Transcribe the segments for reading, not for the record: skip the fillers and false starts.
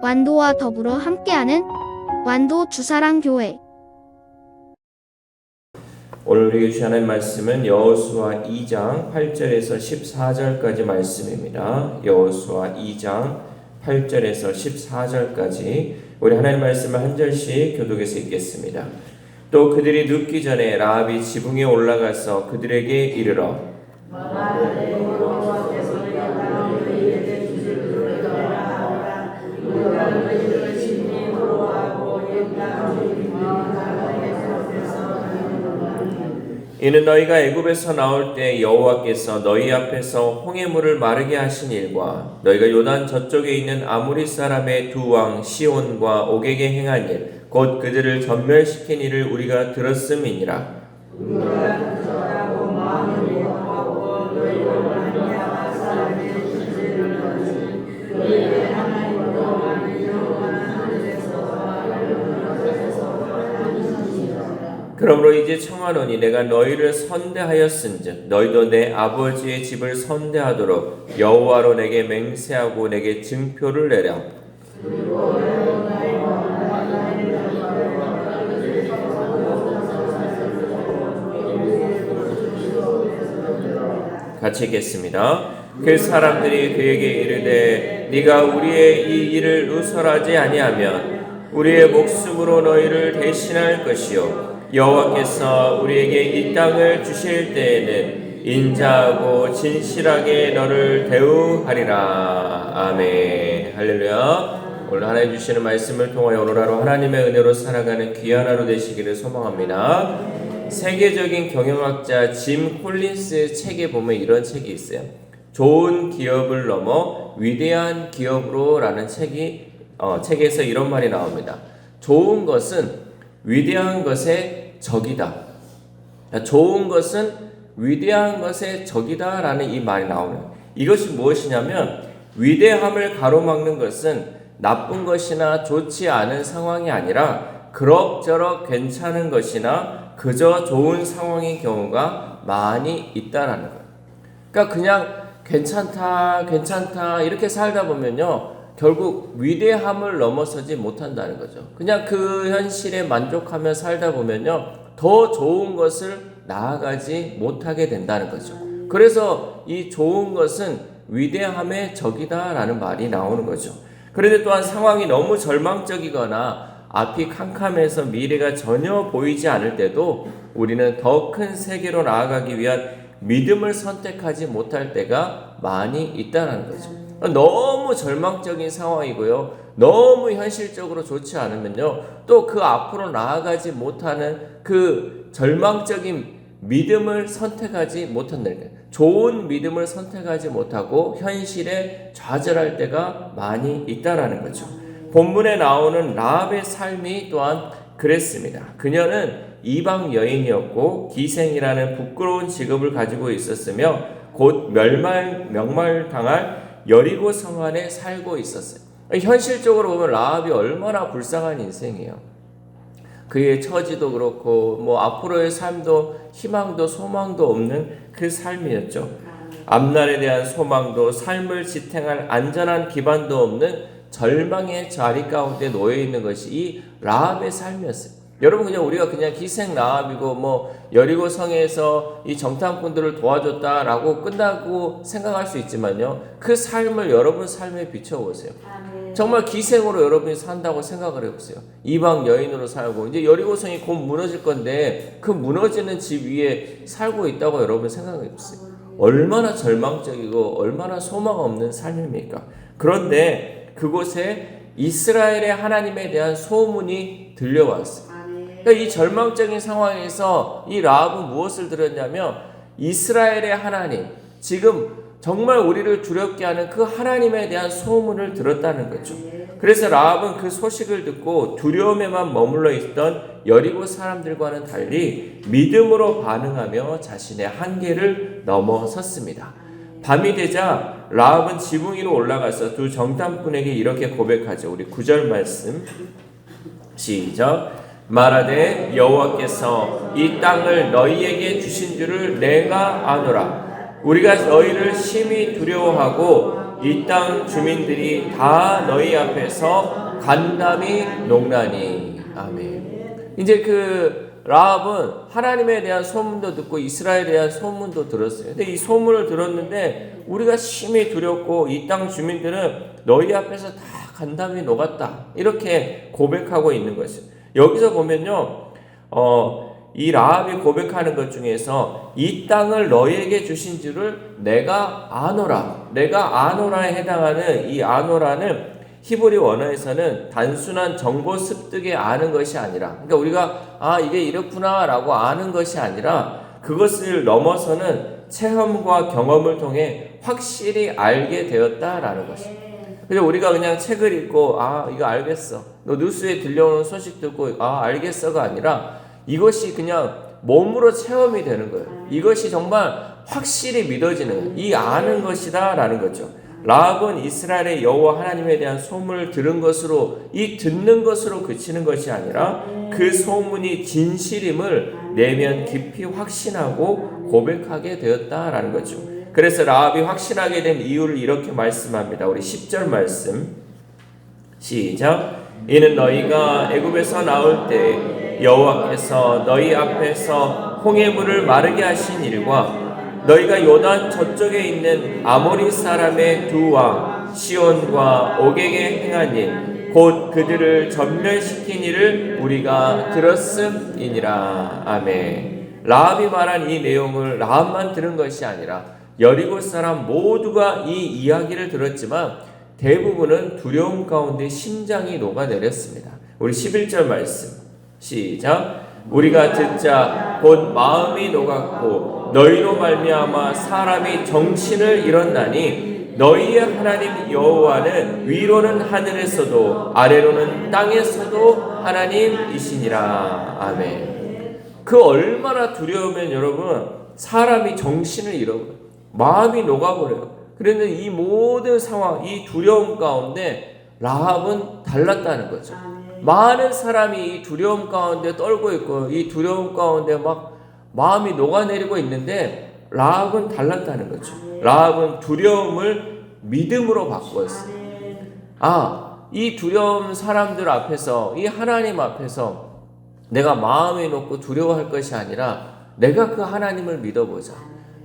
완도와 더불어 함께하는 완도 주사랑교회. 오늘 우리에게 주신 하나님 말씀은 여호수아 2장 8절에서 14절까지 말씀입니다. 여호수아 2장 8절에서 14절까지 우리 하나님 말씀을 한 절씩 교독해서 읽겠습니다. 또 그들이 눕기 전에 라합이 지붕에 올라가서 그들에게 이르러 이는 너희가 애굽에서 나올 때 여호와께서 너희 앞에서 홍해물을 마르게 하신 일과 너희가 요단 저쪽에 있는 아모리 사람의 두 왕 시온과 옥에게 행한 일 곧 그들을 전멸시킨 일을 우리가 들었음이니라. 그러므로 이제 청하노니 내가 너희를 선대하였은즉 너희도 내 아버지의 집을 선대하도록 여호와로 내게 맹세하고 내게 증표를 내라. 같이 읽겠습니다. 그 사람들이 그에게 이르되 네가 우리의 이 일을 누설하지 아니하면 우리의 목숨으로 너희를 대신할 것이요 여호와께서 우리에게 이 땅을 주실 때에는 인자하고 진실하게 너를 대우하리라. 아멘. 할렐루야. 오늘 하나님 주시는 말씀을 통하여 오늘 하루 하나님의 은혜로 살아가는 귀한 하루 되시기를 소망합니다. 세계적인 경영학자 짐 콜린스 책에 보면 이런 책이 있어요. 좋은 기업을 넘어 위대한 기업으로 라는 책에서 이런 말이 나옵니다. 좋은 것은 위대한 것의 적이다. 좋은 것은 위대한 것의 적이다 라는 이 말이 나옵니다. 이것이 무엇이냐면 위대함을 가로막는 것은 나쁜 것이나 좋지 않은 상황이 아니라 그럭저럭 괜찮은 것이나 그저 좋은 상황인 경우가 많이 있다라는 거예요. 그러니까 그냥 괜찮다 이렇게 살다 보면요 결국 위대함을 넘어서지 못한다는 거죠. 그냥 그 현실에 만족하며 살다 보면요 더 좋은 것을 나아가지 못하게 된다는 거죠. 그래서 이 좋은 것은 위대함의 적이다라는 말이 나오는 거죠. 그런데 또한 상황이 너무 절망적이거나 앞이 캄캄해서 미래가 전혀 보이지 않을 때도 우리는 더 큰 세계로 나아가기 위한 믿음을 선택하지 못할 때가 많이 있다는 거죠. 너무 절망적인 상황이고요. 너무 현실적으로 좋지 않으면요. 또 그 앞으로 나아가지 못하는 그 절망적인 믿음을 선택하지 못한다는 거예요. 좋은 믿음을 선택하지 못하고 현실에 좌절할 때가 많이 있다라는 거죠. 본문에 나오는 라합의 삶이 또한 그랬습니다. 그녀는 이방 여인이었고 기생이라는 부끄러운 직업을 가지고 있었으며 곧 명말당할 여리고 성 안에 살고 있었어요. 현실적으로 보면 라합이 얼마나 불쌍한 인생이에요. 그의 처지도 그렇고 앞으로의 삶도 희망도 소망도 없는 그 삶이었죠. 앞날에 대한 소망도 삶을 지탱할 안전한 기반도 없는 절망의 자리 가운데 놓여 있는 것이 이 라합의 삶이었어요. 여러분 우리가 그냥 기생 라합이고 여리고 성에서 이 정탐꾼들을 도와줬다라고 끝나고 생각할 수 있지만요. 그 삶을 여러분 삶에 비춰보세요. 정말 기생으로 여러분이 산다고 생각을 해보세요. 이방 여인으로 살고 이제 여리고 성이 곧 무너질 건데 그 무너지는 집 위에 살고 있다고 여러분 생각해보세요. 얼마나 절망적이고 얼마나 소망 없는 삶입니까? 그런데 그곳에 이스라엘의 하나님에 대한 소문이 들려왔어요. 그러니까 이 절망적인 상황에서 이 라합은 무엇을 들었냐면 이스라엘의 하나님, 지금 정말 우리를 두렵게 하는 그 하나님에 대한 소문을 들었다는 거죠. 그래서 라합은 그 소식을 듣고 두려움에만 머물러 있던 여리고 사람들과는 달리 믿음으로 반응하며 자신의 한계를 넘어섰습니다. 밤이 되자 라합은 지붕 위로 올라가서 두 정탐꾼에게 이렇게 고백하죠. 우리 9절 말씀 시작. 말하되 여호와께서 이 땅을 너희에게 주신 줄을 내가 아노라. 우리가 너희를 심히 두려워하고 이 땅 주민들이 다 너희 앞에서 간담이 녹나니. 아멘. 이제 그 라합은 하나님에 대한 소문도 듣고 이스라엘에 대한 소문도 들었어요. 근데 이 소문을 들었는데 우리가 심히 두렵고 이 땅 주민들은 너희 앞에서 다 간담이 녹았다. 이렇게 고백하고 있는 것이에요. 여기서 보면요. 이 라합이 고백하는 것 중에서 이 땅을 너희에게 주신 줄을 내가 아노라. 내가 아노라에 해당하는 이 아노라는 히브리 원어에서는 단순한 정보 습득에 아는 것이 아니라, 그러니까 우리가 이게 이렇구나라고 아는 것이 아니라 그것을 넘어서는 체험과 경험을 통해 확실히 알게 되었다라는 것입니다. 그래서 우리가 그냥 책을 읽고 이거 알겠어. 너 뉴스에 들려오는 소식 듣고 알겠어가 아니라 이것이 그냥 몸으로 체험이 되는 거예요. 이것이 정말 확실히 믿어지는 이 아는 것이다라는 거죠. 라합은 이스라엘의 여호와 하나님에 대한 소문을 들은 것으로 이 듣는 것으로 그치는 것이 아니라 그 소문이 진실임을 내면 깊이 확신하고 고백하게 되었다라는 거죠. 그래서 라합이 확신하게 된 이유를 이렇게 말씀합니다. 우리 10절 말씀 시작. 이는 너희가 애굽에서 나올 때 여호와께서 너희 앞에서 홍해물을 마르게 하신 일과 너희가 요단 저쪽에 있는 아모리 사람의 두 왕 시온과 옥에게 행한 일 곧 그들을 전멸시킨 일을 우리가 들었음이니라. 아멘. 라합이 말한 이 내용을 라합만 들은 것이 아니라 여리고 사람 모두가 이 이야기를 들었지만 대부분은 두려움 가운데 심장이 녹아내렸습니다. 우리 11절 말씀 시작. 우리가 듣자 곧 마음이 녹았고 너희로 말미암아 사람이 정신을 잃었나니 너희의 하나님 여호와는 위로는 하늘에서도 아래로는 땅에서도 하나님이시니라. 아멘. 그 얼마나 두려우면 여러분 사람이 정신을 잃어버려요. 마음이 녹아버려요. 그런데 이 모든 상황, 이 두려움 가운데 라합은 달랐다는 거죠. 많은 사람이 이 두려움 가운데 떨고 있고 이 두려움 가운데 막 마음이 녹아내리고 있는데 라합은 달랐다는 거죠. 라합은 두려움을 믿음으로 바꾸었어요. 이 두려운 사람들 앞에서 이 하나님 앞에서 내가 마음이 녹고 두려워할 것이 아니라 내가 그 하나님을 믿어보자.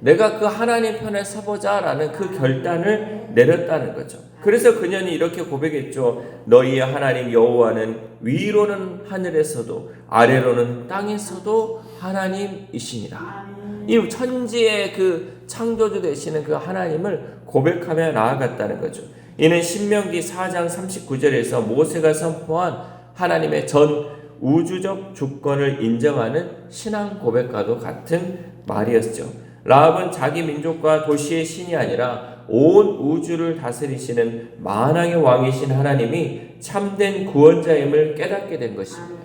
내가 그 하나님 편에 서보자라는 그 결단을 내렸다는 거죠. 그래서 그녀는 이렇게 고백했죠. 너희의 하나님 여호와는 위로는 하늘에서도 아래로는 땅에서도 하나님이시니라. 이 천지의 그 창조주 되시는 그 하나님을 고백하며 나아갔다는 거죠. 이는 신명기 4장 39절에서 모세가 선포한 하나님의 전 우주적 주권을 인정하는 신앙 고백과도 같은 말이었죠. 라합은 자기 민족과 도시의 신이 아니라 온 우주를 다스리시는 만왕의 왕이신 하나님이 참된 구원자임을 깨닫게 된 것입니다.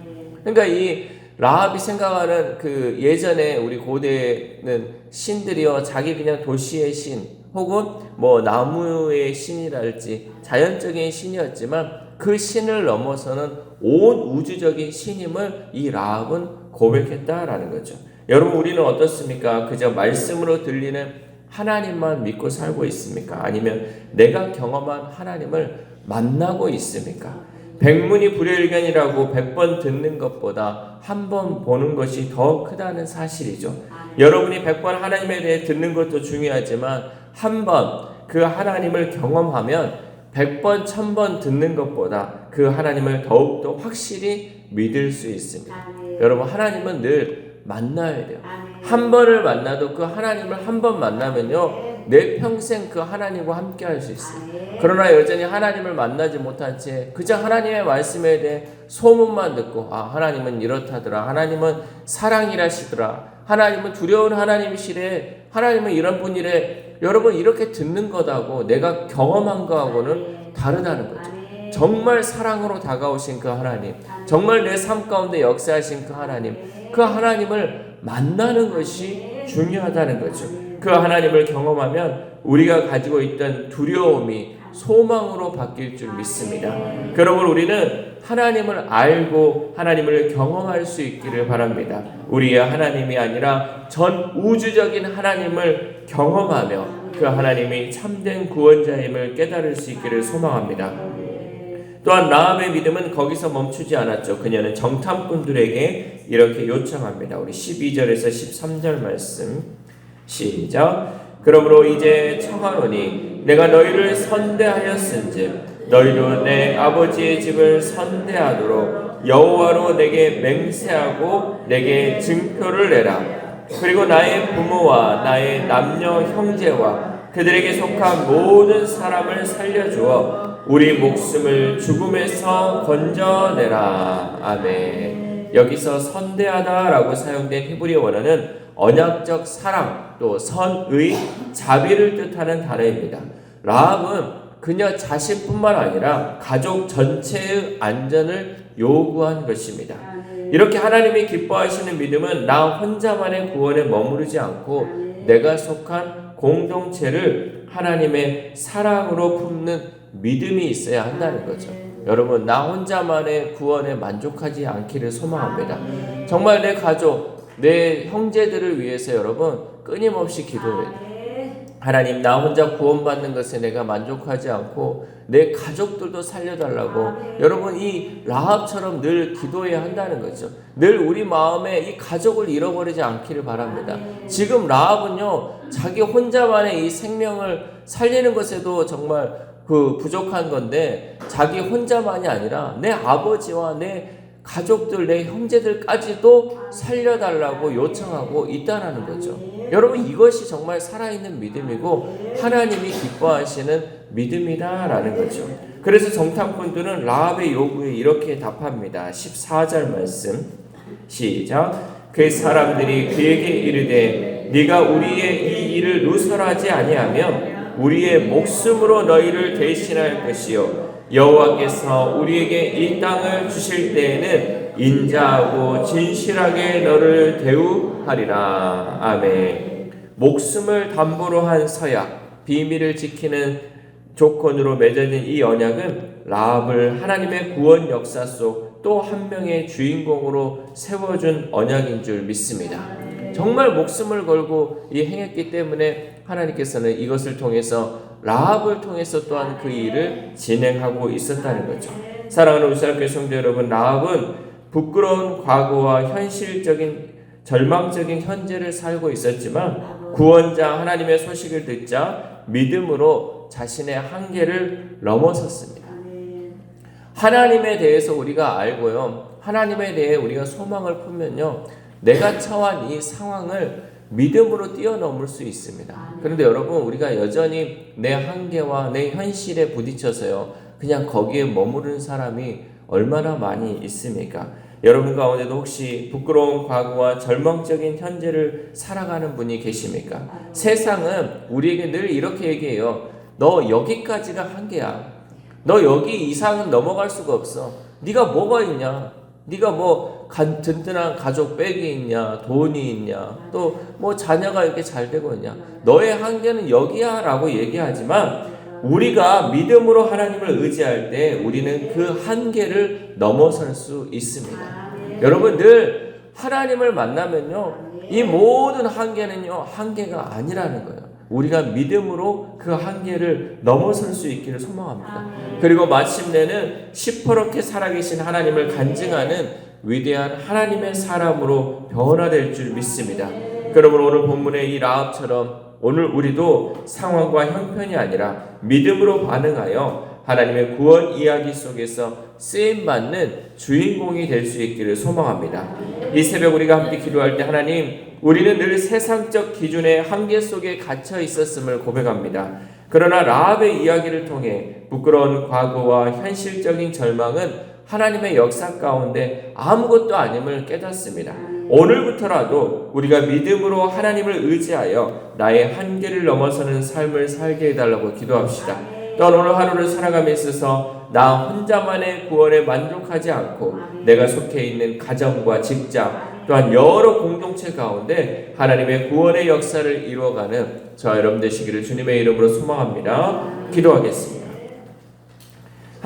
그러니까 이 라합이 생각하는 그 예전에 우리 고대는 신들이요 자기 그냥 도시의 신 혹은 뭐 나무의 신이랄지 자연적인 신이었지만 그 신을 넘어서는 온 우주적인 신임을 이 라합은 고백했다라는 거죠. 여러분 우리는 어떻습니까? 그저 말씀으로 들리는 하나님만 믿고 살고 있습니까? 아니면 내가 경험한 하나님을 만나고 있습니까? 백문이 불여일견이라고 100번 듣는 것보다 한 번 보는 것이 더 크다는 사실이죠. 여러분이 100번 하나님에 대해 듣는 것도 중요하지만 한 번 그 하나님을 경험하면 100번, 1000번 듣는 것보다 그 하나님을 더욱더 확실히 믿을 수 있습니다. 여러분 하나님은 늘 만나야 돼요. 한 번을 만나도 그 하나님을 한 번 만나면요 내 평생 그 하나님과 함께 할 수 있어요. 그러나 여전히 하나님을 만나지 못한 채 그저 하나님의 말씀에 대해 소문만 듣고 하나님은 이렇다더라, 하나님은 사랑이라시더라, 하나님은 두려운 하나님이시래, 하나님은 이런 분이래. 여러분 이렇게 듣는 것하고 내가 경험한 것하고는 다르다는 거죠. 정말 사랑으로 다가오신 그 하나님, 정말 내 삶 가운데 역사하신 그 하나님, 그 하나님을 만나는 것이 중요하다는 거죠. 그 하나님을 경험하면 우리가 가지고 있던 두려움이 소망으로 바뀔 줄 믿습니다. 그러므로 우리는 하나님을 알고 하나님을 경험할 수 있기를 바랍니다. 우리의 하나님이 아니라 전 우주적인 하나님을 경험하며 그 하나님이 참된 구원자임을 깨달을 수 있기를 소망합니다. 또한 라합의 믿음은 거기서 멈추지 않았죠. 그녀는 정탐꾼들에게 이렇게 요청합니다. 우리 12절에서 13절 말씀 시작. 그러므로 이제 청하노니 내가 너희를 선대하였은즉 너희도 내 아버지의 집을 선대하도록 여호와로 내게 맹세하고 내게 증표를 내라. 그리고 나의 부모와 나의 남녀 형제와 그들에게 속한 모든 사람을 살려주어 우리 목숨을 죽음에서 건져내라. 아멘. 여기서 선대하다라고 사용된 히브리 원어는 언약적 사랑 또 선의 자비를 뜻하는 단어입니다. 라합은 그녀 자신뿐만 아니라 가족 전체의 안전을 요구한 것입니다. 이렇게 하나님이 기뻐하시는 믿음은 나 혼자만의 구원에 머무르지 않고 내가 속한 공동체를 하나님의 사랑으로 품는 믿음이 있어야 한다는 거죠. 여러분, 나 혼자만의 구원에 만족하지 않기를 소망합니다. 정말 내 가족, 내 형제들을 위해서 여러분 끊임없이 기도해요. 하나님, 나 혼자 구원받는 것에 내가 만족하지 않고 내 가족들도 살려달라고 여러분 이 라합처럼 늘 기도해야 한다는 거죠. 늘 우리 마음에 이 가족을 잃어버리지 않기를 바랍니다. 지금 라합은요 자기 혼자만의 이 생명을 살리는 것에도 정말 부족한 건데 자기 혼자만이 아니라 내 아버지와 내 가족들, 내 형제들까지도 살려달라고 요청하고 있다는 거죠. 여러분, 이것이 정말 살아있는 믿음이고 하나님이 기뻐하시는 믿음이다라는 거죠. 그래서 정탐꾼들은 라합의 요구에 이렇게 답합니다. 14절 말씀 시작. 그 사람들이 그에게 이르되 네가 우리의 이 일을 누설하지 아니하면 우리의 목숨으로 너희를 대신할 것이요 여호와께서 우리에게 이 땅을 주실 때에는 인자하고 진실하게 너를 대우하리라. 아멘. 목숨을 담보로 한 서약, 비밀을 지키는 조건으로 맺어진 이 언약은 라합을 하나님의 구원 역사 속 또 한 명의 주인공으로 세워준 언약인 줄 믿습니다. 정말 목숨을 걸고 행했기 때문에 하나님께서는 이것을 통해서 라합을 통해서 또한 그 일을 진행하고 있었다는 거죠. 사랑하는 우리 사랑교회 성도 여러분, 라합은 부끄러운 과거와 현실적인 절망적인 현재를 살고 있었지만 구원자 하나님의 소식을 듣자 믿음으로 자신의 한계를 넘어섰습니다. 하나님에 대해서 우리가 알고요, 하나님에 대해 우리가 소망을 품면요, 내가 처한 이 상황을 믿음으로 뛰어넘을 수 있습니다. 그런데 여러분, 우리가 여전히 내 한계와 내 현실에 부딪혀서요 그냥 거기에 머무르는 사람이 얼마나 많이 있습니까? 여러분 가운데도 혹시 부끄러운 과거와 절망적인 현재를 살아가는 분이 계십니까? 세상은 우리에게 늘 이렇게 얘기해요. 너 여기까지가 한계야. 너 여기 이상은 넘어갈 수가 없어. 네가 뭐가 있냐? 네가 뭐 든든한 가족 백이 있냐, 돈이 있냐, 또 뭐 자녀가 이렇게 잘 되고 있냐, 너의 한계는 여기야 라고 얘기하지만 우리가 믿음으로 하나님을 의지할 때 우리는 그 한계를 넘어설 수 있습니다. 여러분, 늘 하나님을 만나면요 이 모든 한계는요 한계가 아니라는 거예요. 우리가 믿음으로 그 한계를 넘어설 수 있기를 소망합니다. 그리고 마침내는 시퍼렇게 살아계신 하나님을 간증하는 위대한 하나님의 사람으로 변화될 줄 믿습니다. 그러므로 오늘 본문의 이 라합처럼 오늘 우리도 상황과 형편이 아니라 믿음으로 반응하여 하나님의 구원 이야기 속에서 쓰임받는 주인공이 될 수 있기를 소망합니다. 이 새벽 우리가 함께 기도할 때 하나님, 우리는 늘 세상적 기준의 한계 속에 갇혀 있었음을 고백합니다. 그러나 라합의 이야기를 통해 부끄러운 과거와 현실적인 절망은 하나님의 역사 가운데 아무것도 아님을 깨닫습니다. 오늘부터라도 우리가 믿음으로 하나님을 의지하여 나의 한계를 넘어서는 삶을 살게 해달라고 기도합시다. 또한 오늘 하루를 살아감에 있어서 나 혼자만의 구원에 만족하지 않고 내가 속해 있는 가정과 직장 또한 여러 공동체 가운데 하나님의 구원의 역사를 이루어가는 저와 여러분 되시기를 주님의 이름으로 소망합니다. 기도하겠습니다.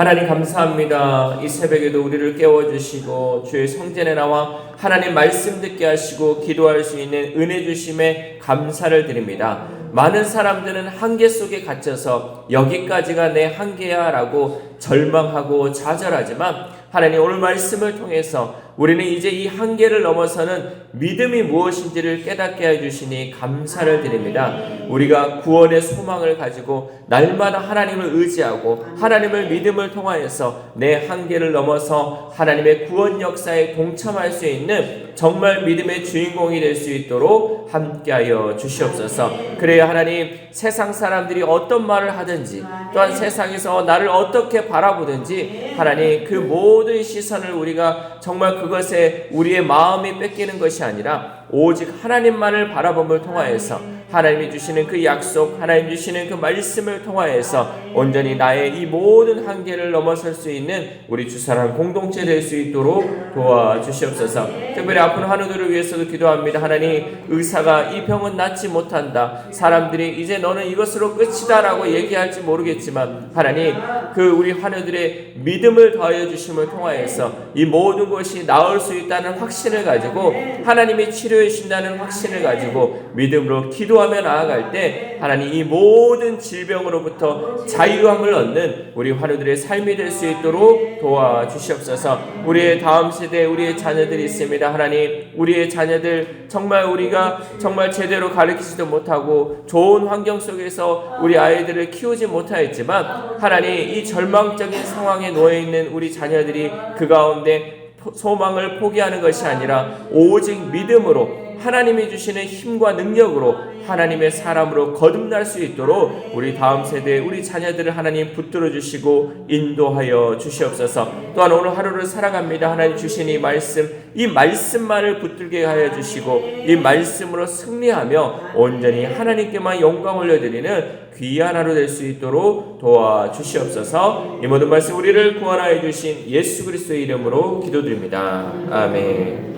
하나님 감사합니다. 이 새벽에도 우리를 깨워주시고 주의 성전에 나와 하나님 말씀 듣게 하시고 기도할 수 있는 은혜 주심에 감사를 드립니다. 많은 사람들은 한계 속에 갇혀서 여기까지가 내 한계야 라고 절망하고 좌절하지만 하나님 오늘 말씀을 통해서 우리는 이제 이 한계를 넘어서는 믿음이 무엇인지를 깨닫게 해주시니 감사를 드립니다. 우리가 구원의 소망을 가지고 날마다 하나님을 의지하고 하나님을 믿음을 통하여서 내 한계를 넘어서 하나님의 구원 역사에 동참할 수 있는 정말 믿음의 주인공이 될 수 있도록 함께하여 주시옵소서. 그래야 하나님 세상 사람들이 어떤 말을 하든지 또한 세상에서 나를 어떻게 바라보든지 하나님 그 모든 시선을 우리가 정말 그것에 우리의 마음이 뺏기는 것이 아니라 오직 하나님만을 바라봄을 통하여서 하나님이 주시는 그 약속, 하나님 주시는 그 말씀을 통하여서 온전히 나의 이 모든 한계를 넘어설 수 있는 우리 주사랑 공동체 될 수 있도록 도와주시옵소서. 특별히 아픈 환우들을 위해서도 기도합니다. 하나님, 의사가 이 병은 낫지 못한다, 사람들이 이제 너는 이것으로 끝이다 라고 얘기할지 모르겠지만 하나님, 그 우리 환우들의 믿음을 더하여 주심을 통하여서 이 모든 것이 나을 수 있다는 확신을 가지고 하나님이 치료해 주신다는 확신을 가지고 믿음으로 기도하며 나아갈 때 하나님 이 모든 질병으로부터 자유함을 얻는 우리 환우들의 삶이 될 수 있도록 도와주시옵소서. 우리의 다음 세대, 우리의 자녀들이 있습니다. 하나님, 우리의 자녀들 정말 우리가 정말 제대로 가르치지도 못하고 좋은 환경 속에서 우리 아이들을 키우지 못하였지만 하나님, 이 절망적인 상황에 놓여있는 우리 자녀들이 그 가운데 소망을 포기하는 것이 아니라 오직 믿음으로 하나님이 주시는 힘과 능력으로 하나님의 사람으로 거듭날 수 있도록 우리 다음 세대, 우리 자녀들을 하나님 붙들어 주시고 인도하여 주시옵소서. 또한 오늘 하루를 살아갑니다. 하나님 주신 이 말씀, 이 말씀만을 붙들게 하여 주시고 이 말씀으로 승리하며 온전히 하나님께만 영광 올려드리는 귀한 하루 될 수 있도록 도와주시옵소서. 이 모든 말씀 우리를 구원하여 주신 예수 그리스도의 이름으로 기도드립니다. 아멘.